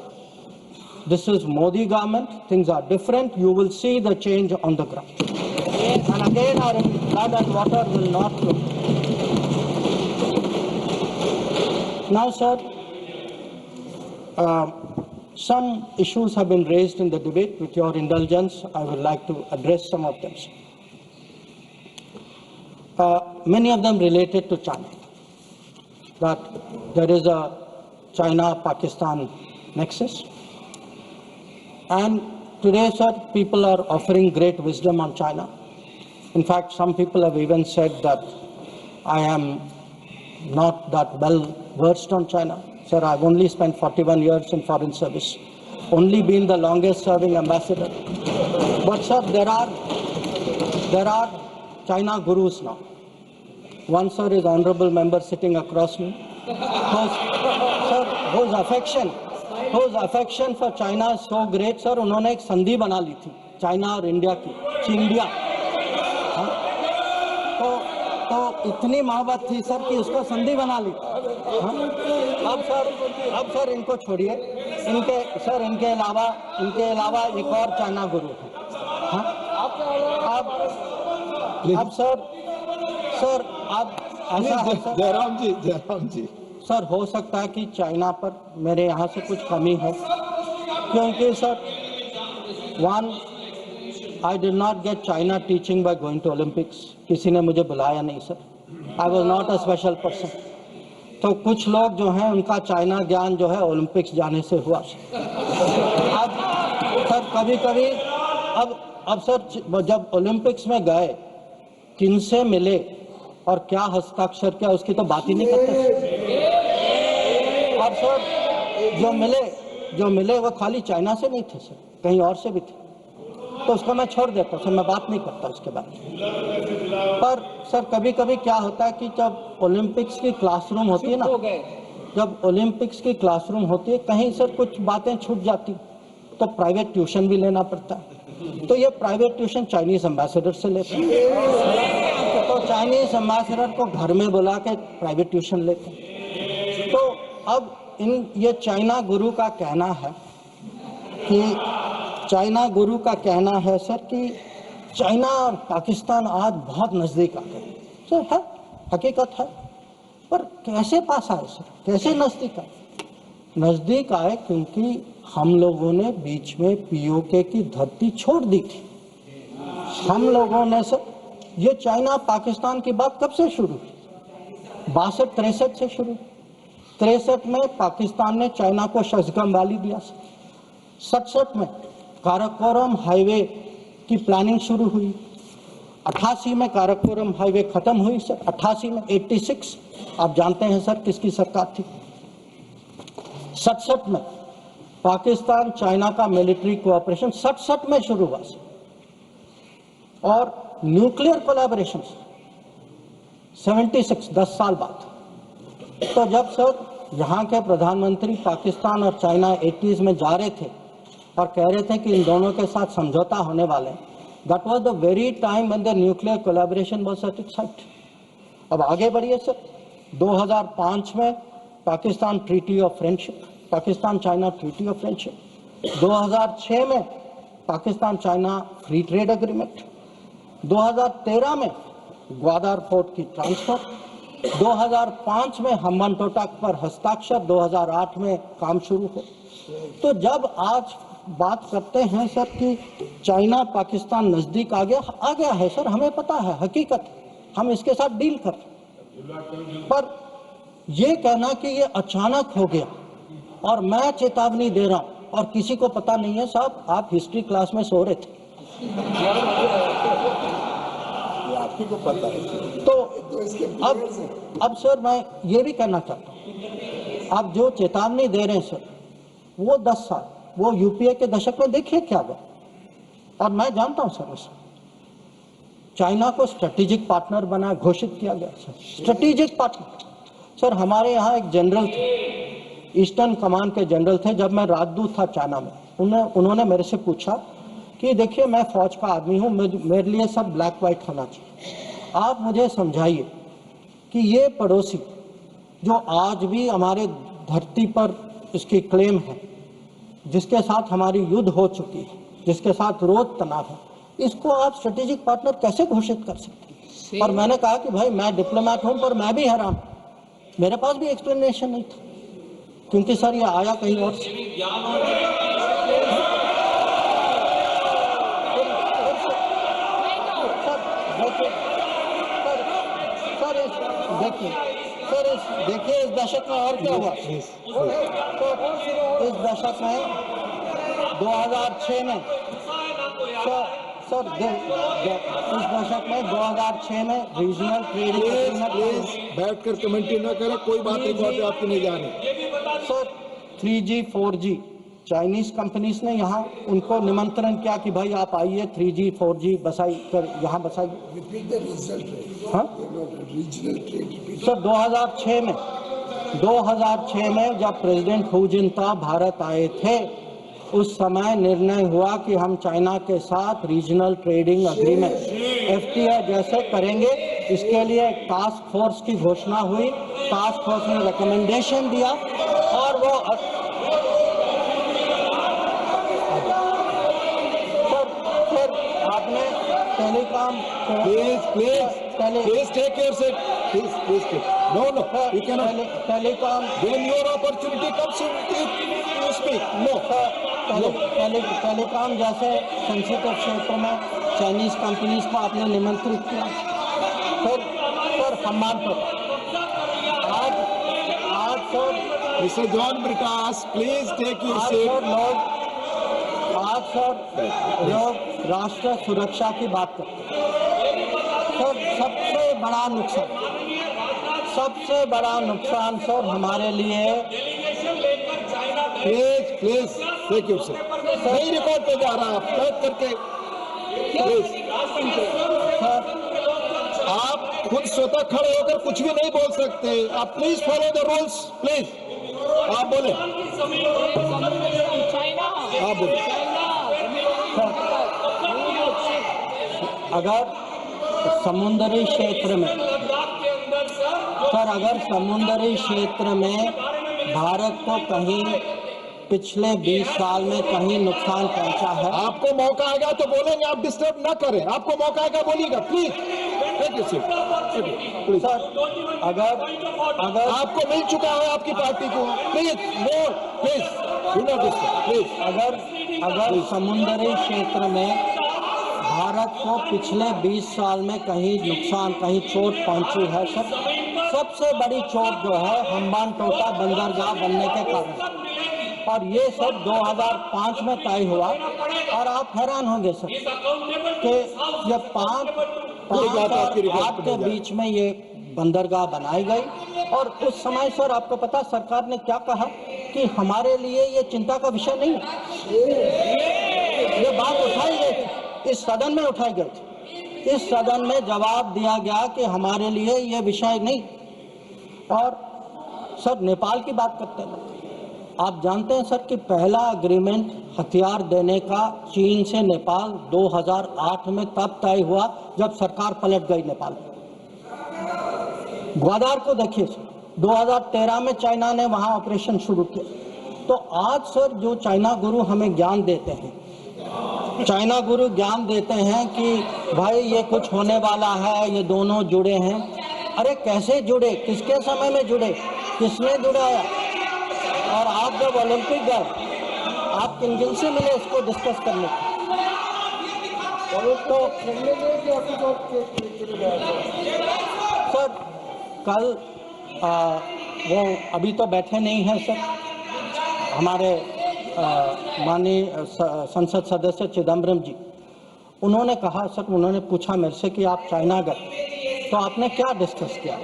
This is Modi government, things are different, you will see the change on the ground. And again, our blood and water will not flow. Now, sir, some issues have been raised in the debate. With your indulgence, I would like to address some of them. Many of them related to China. That there is a China-Pakistan nexus. And today, sir, people are offering great wisdom on China. In fact, some people have even said that I am not that well versed on China. Sir, I've only spent 41 years in foreign service, only been the longest serving ambassador. But sir, there are China gurus now. One, sir, is honorable member sitting across me, whose affection for China is so great, sir, उन्होंने एक संधि बना ली थी China और India की, चिंडिया। तो इतनी मोहब्बत थी सर कि उसको संधि बना ली। अब सर इनको छोड़िए, इनके अलावा एक और चाइना गुरु है। अब सर अब ऐसा है सर, जयराम जी सर, हो सकता है कि चाइना पर मेरे यहाँ से कुछ कमी है, क्योंकि sir, one, I did not get China teaching by going to Olympics. किसी ने मुझे बुलाया नहीं sir. I was not a special person. तो कुछ लोग जो हैं उनका चाइना ज्ञान जो है ओलंपिक्स जाने से हुआ। अब सर कभी-कभी अब सर जब ओलंपिक्स में गए किनसे मिले और क्या हस्ताक्षर किया उसकी तो बात ही नहीं करते। और सर जो मिले वो खाली चाइना से नहीं थे सर, कहीं और से भी थे, तो उसको मैं छोड़ देता हूँ, मैं बात नहीं करता उसके बारे में। पर सर कभी-कभी क्या होता है कि जब ओलंपिक्स की क्लासरूम होती है ना, जब ओलंपिक्स की क्लासरूम होती है कहीं सर कुछ बातें छूट जाती तो प्राइवेट ट्यूशन भी लेना पड़ता है। तो ये प्राइवेट ट्यूशन चाइनीज एम्बेसडर से लेते हैं, तो चाइनीज एम्बेसडर को घर में बुला के प्राइवेट ट्यूशन लेते हैं। अब ये चाइना गुरु का कहना है सर कि चाइना और पाकिस्तान आज बहुत नजदीक आ गए। सर है, हकीकत है, पर कैसे पास आए सर, कैसे नजदीक आए? नजदीक आए क्योंकि हम लोगों ने बीच में पीओके की धरती छोड़ दी थी। हम लोगों ने सर, ये चाइना पाकिस्तान की बात कब से शुरू हुई? 62-63 से शुरू। 63 में पाकिस्तान ने चाइना को शस्त्रगम वाली दिया सर। 67 में काराकोरम हाईवे की प्लानिंग शुरू हुई। 88 में काराकोरम हाईवे खत्म हुई सर। 88 में 86 आप जानते हैं सर किसकी सरकार थी। 67 में पाकिस्तान चाइना का मिलिट्री कोऑपरेशन 67 में शुरू हुआ सर। और न्यूक्लियर कोलैबोरेशन 76, 10 साल बाद। तो जब सर यहाँ के प्रधानमंत्री पाकिस्तान और चाइना 80s में जा रहे थे और कह रहे थे कि इन दोनों के साथ समझौता होने वाले हैं, that was the very time when the nuclear collaboration was at its height. अब आगे बढ़िए सर, 2005 में Pakistan treaty of friendship, Pakistan China treaty of friendship. 2006 में Pakistan China free trade agreement. 2013 में ग्वादर पोर्ट की ट्रांसफर। 2005 में हम्बनटोटा पर हस्ताक्षर। 2008 में काम शुरू हो। तो जब आज बात करते हैं सर कि चाइना पाकिस्तान नजदीक आ गया है सर, हमें पता है, हकीकत, हम इसके साथ डील कर। पर ये कहना कि ये अचानक हो गया और मैं चेतावनी दे रहा हूं और किसी को पता नहीं है, साहब आप हिस्ट्री क्लास में सो रहे थे, आपको को पता है। तो अब सर मैं ये भी कहना चाहता हूँ, आप जो चेतावनी दे रहे हैं सर, वो 10 साल, वो यूपीए के दशक में देखिए क्या हुआ। और मैं जानता हूं सर, उस चाइना को स्ट्रेटेजिक पार्टनर बना घोषित किया गया सर, स्ट्रेटेजिक पार्टनर। सर हमारे यहाँ एक जनरल थे, ईस्टर्न कमान के जनरल थे, जब मैं राजदूत था चाइना में, उन्होंने मेरे से पूछा कि देखिए मैं फौज का आदमी हूँ, मेरे लिए सब ब्लैक व्हाइट होना चाहिए, आप मुझे समझाइए कि ये पड़ोसी जो आज भी हमारे धरती पर इसकी क्लेम है, जिसके साथ हमारी युद्ध हो चुकी है, जिसके साथ रोज तनाव है, इसको आप स्ट्रेटेजिक पार्टनर कैसे घोषित कर सकते हैं? और मैंने कहा कि भाई मैं डिप्लोमेट हूं, पर मैं भी हैरान, मेरे पास भी एक्सप्लेनेशन नहीं था, क्योंकि सर ये आया कहीं और से। देखिए इस दशक में और क्या हुआ। इस दशक में 2006 में सर इस दशक में 2006 में रीजनल ट्रेड प्लीज बैठकर कमेंट्री न करें, कोई बात रिकॉर्ड पे आपकी नहीं जानी। Sir 3G 4G Chinese companies ने यहाँ उनको निमंत्रण किया कि भाई आप आइए 3G 4G बसाई कर यहाँ बसाइए। हाँ सर 2006 में जब प्रेसिडेंट हू जिनताओ भारत आए थे, उस समय निर्णय हुआ कि हम चाइना के साथ रीजनल ट्रेडिंग एग्रीमेंट FTA जैसे करेंगे। इसके लिए एक टास्क फोर्स की घोषणा हुई, टास्क फोर्स ने रिकमेंडेशन दिया और वो फिर आपने telecom Please take your seat. Please take. No, you cannot. Telecom When your opportunity comes, you speak. No. Telecom जैसे सेंसिटिव क्षेत्रों में चाइनीज कंपनीज को आपने निमंत्रित किया। फिर सम्मान पर आज sir Mr. John Britas, please take your seat. आज सर लोग राष्ट्र सुरक्षा की बात करते हैं। सर सबसे बड़ा नुकसान सर हमारे लिए। Please take your seat. नहीं रिकॉर्ड पे जा रहा, आप बैठ करके प्लीज। आप खुद स्वतः खड़े होकर कुछ भी नहीं बोल सकते, आप please follow the rules. Please आप बोले, आप बोले। अगर समुद्री क्षेत्र में भारत को कहीं पिछले 20 साल में कहीं नुकसान पहुंचा है? आपको मौका आएगा तो बोलेंगे, आप डिस्टर्ब ना करें। आपको मौका आएगा बोलिएगा, प्लीज। सर, अगर आपको मिल चुका है आपकी पार्टी को, please no, please do not disturb, please. अगर समुद्री क्षेत्र में भारत को पिछले 20 साल में कहीं नुकसान, कहीं चोट पहुंची है सर, सबसे बड़ी चोट जो है हम्बान टोटा बंदरगाह बनने के कारण, और ये सर 2005 में तय हुआ। और आप हैरान होंगे सर कि ये पांच और 8 के बीच में ये बंदरगाह बनाई गई, और उस समय सर आपको पता सरकार ने क्या कहा कि हमारे लिए ये चिंता का विषय नहीं है। ये बात उठाई गई थी, इस सदन में उठाई गई थी, इस सदन में जवाब दिया गया कि हमारे लिए ये विषय नहीं। और सर नेपाल की बात करते हैं, आप जानते हैं सर कि पहला एग्रीमेंट हथियार देने का चीन से नेपाल 2008 में तब तय हुआ जब सरकार पलट गई नेपाल में। ग्वादार को देखिए सर, 2013 में चाइना ने वहां ऑपरेशन शुरू किया। तो आज सर जो चाइना गुरु हमें ज्ञान देते हैं, चाइना गुरु ज्ञान देते हैं कि भाई ये कुछ होने वाला है, ये दोनों जुड़े हैं। अरे कैसे जुड़े, किसके समय में जुड़े, किसने जुड़ाया? और आप जब ओलंपिक गए, आप किन किन से मिले इसको डिस्कस करने तो सर कल वो अभी तो बैठे नहीं हैं सर, हमारे माननीय संसद सदस्य चिदम्बरम जी, उन्होंने कहा सर, उन्होंने पूछा मेरे से कि आप चाइना गए तो आपने क्या डिस्कस किया?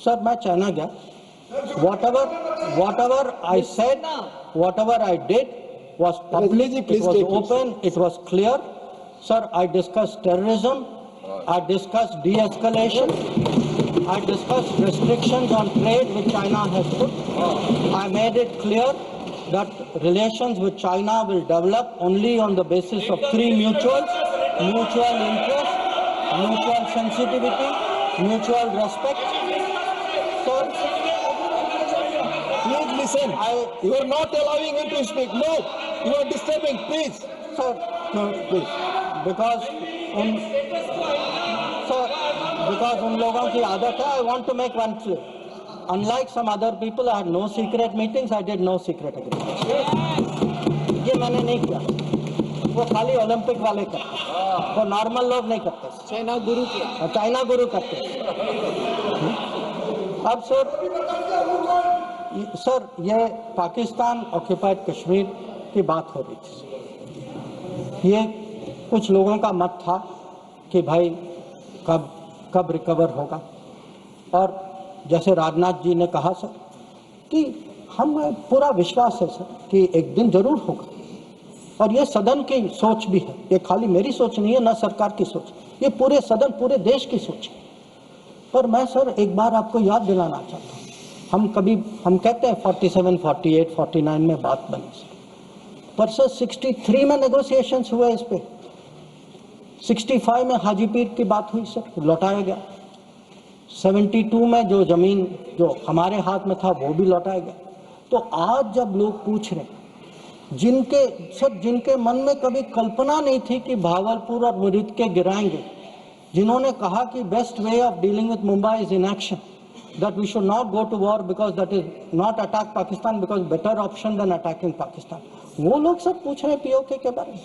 सर मैं चाइना गया, whatever I said, whatever I did was public, it was open, it was clear. Sir, I discussed terrorism, I discussed de-escalation, I discussed restrictions on trade which China has put. I made it clear that relations with China will develop only on the basis of 3 mutuals: mutual interest, mutual sensitivity, mutual respect. Sir, please listen. You are not allowing him to speak. No, you are disturbing. Please, sir, no, please, because उन लोगों की आदत है. I want to make one clear. Unlike some other people, I had no secret meetings. I did no secret agreements. ये मैंने नहीं किया. वो खाली ओलंपिक वाले करते, वो नॉर्मल लोग नहीं करते. चाइना गुरु किया, चाइना गुरु करते. अब सर ये पाकिस्तान ऑक्यूपाइड कश्मीर की बात हो रही थी. ये कुछ लोगों का मत था कि भाई कब रिकवर होगा, और जैसे राजनाथ जी ने कहा सर कि हमें पूरा विश्वास है सर कि एक दिन जरूर होगा, और ये सदन की सोच भी है. ये खाली मेरी सोच नहीं है, ना सरकार की सोच, ये पूरे सदन, पूरे देश की सोच है. पर मैं सर एक बार आपको याद दिलाना चाहता हूँ, हम कहते हैं 47, 48, 49 में बात बनी सर, पर सर 63 में नेगोशिएशंस हुए इस पे. 65 में हाजीपीर की बात हुई सर, लौटाया गया. 72 में जो जमीन जो हमारे हाथ में था वो भी लौटाया गया. तो आज जब लोग पूछ रहे, जिनके मन में कभी कल्पना नहीं थी कि भागलपुर और मुरीद के गिराएंगे, जिन्होंने कहा कि best way of dealing with Mumbai is inaction, that we should not go to war because that is not attack Pakistan because better option than attacking Pakistan, वो लोग सब पूछ रहे हैं पीओके के बारे में.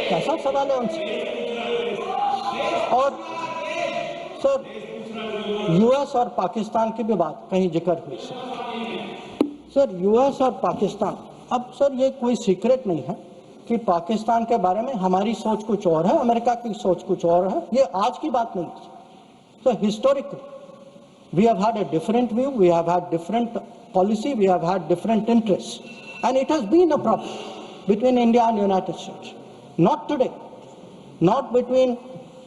कैसा सवाल है उनसे? और सर यूएस और पाकिस्तान की भी बात कहीं जिक्र हुई सर. यूएस और पाकिस्तान, अब सर ये कोई सीक्रेट नहीं है कि पाकिस्तान के बारे में हमारी सोच कुछ और है, अमेरिका की सोच कुछ और है. ये आज की बात नहीं है. So historically, we have had a different view, we have had different policy, we have had different interests, and it has been a problem between India and United States. Not today, not between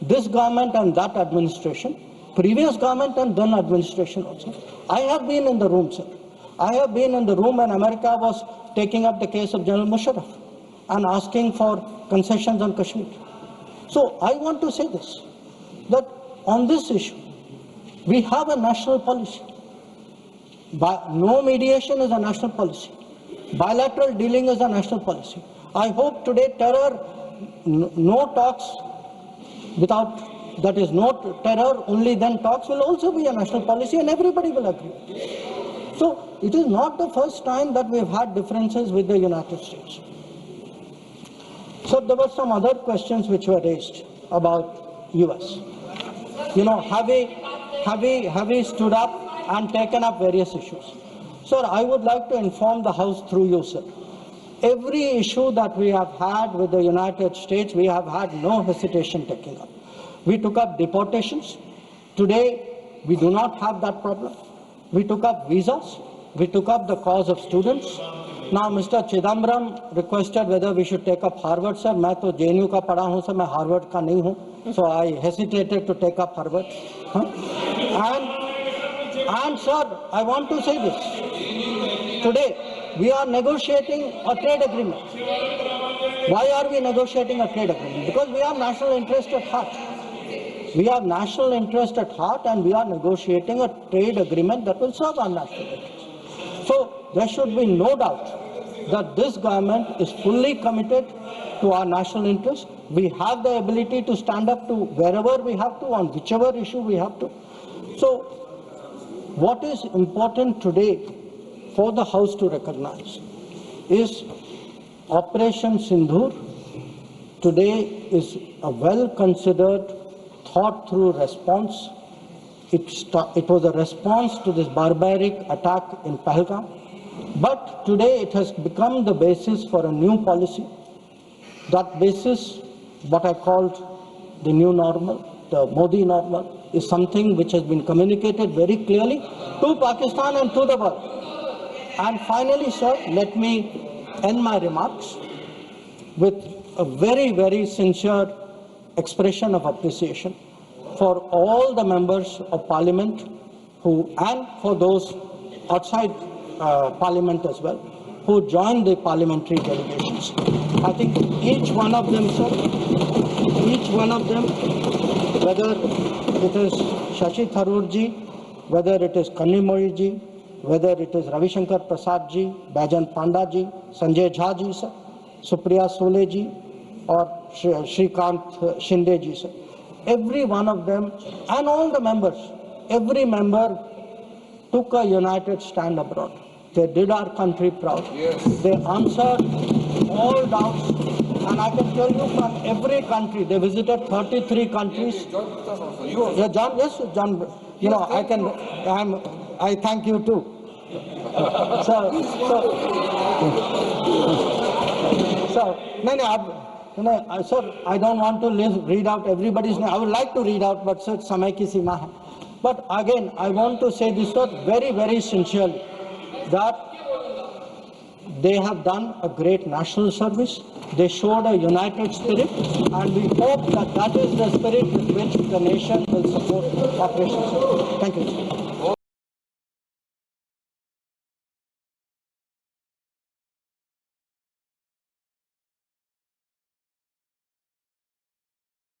this government and that administration, previous government and then administration also. I have been in the room, sir. I have been in the room when America was taking up the case of General Musharraf and asking for concessions on Kashmir. So I want to say this, that on this issue, we have a national policy. No mediation is a national policy. Bilateral dealing is a national policy. I hope today no talks that is no terror, only then talks will also be a national policy and everybody will agree. So it is not the first time that we have had differences with the United States. So there were some other questions which were raised about US. You know, have we stood up and taken up various issues? Sir, I would like to inform the House through you, sir. Every issue that we have had with the United States, we have had no hesitation taking up. We took up deportations. Today, we do not have that problem. We took up visas. We took up the cause of students. Now, Mr. Chidambaram requested whether we should take up Harvard, sir. मैं तो JNU का पढ़ा हूँ, sir. मैं Harvard का नहीं हूँ. So I hesitated to take up Harvard. And sir, I want to say this. Today, we are negotiating a trade agreement. Why are we negotiating a trade agreement? Because we have national interest at heart. We have national interest at heart and we are negotiating a trade agreement that will serve our national interest. So there should be no doubt that this government is fully committed to our national interest. We have the ability to stand up to wherever we have to, on whichever issue we have to. So what is important today for the House to recognize is Operation Sindoor today is a well-considered, thought-through response. It was a response to this barbaric attack in Pahalgam. But today it has become the basis for a new policy. That basis, what I called the new normal, the Modi normal, is something which has been communicated very clearly to Pakistan and to the world. And finally, sir, let me end my remarks with a very, very sincere expression of appreciation for all the members of Parliament and for those outside Parliament as well, who joined the parliamentary delegations. I think each one of them, sir, whether it is Shashi Tharoor ji, whether it is Kanimori ji, whether it is Ravi Shankar Prasad ji, Baijan Panda ji, Sanjay Jha ji, sir, Supriya Sole ji, or Shrikant Shinde ji, sir. Every one of them and all the members, every member took a united stand abroad. They did our country proud. Yes. They answered all doubts. And I can tell you from every country, they visited 33 countries. Yeah, John, yes, John, you know, I thank you too. Sir, I don't want to read out everybody's name. I would like to read out, but sir, samay ki seema hai. But again, I want to say this, sir, very, very sincerely, that they have done a great national service. They showed a united spirit, and we hope that that is the spirit with which the nation will support Operation Sindoor. Thank you.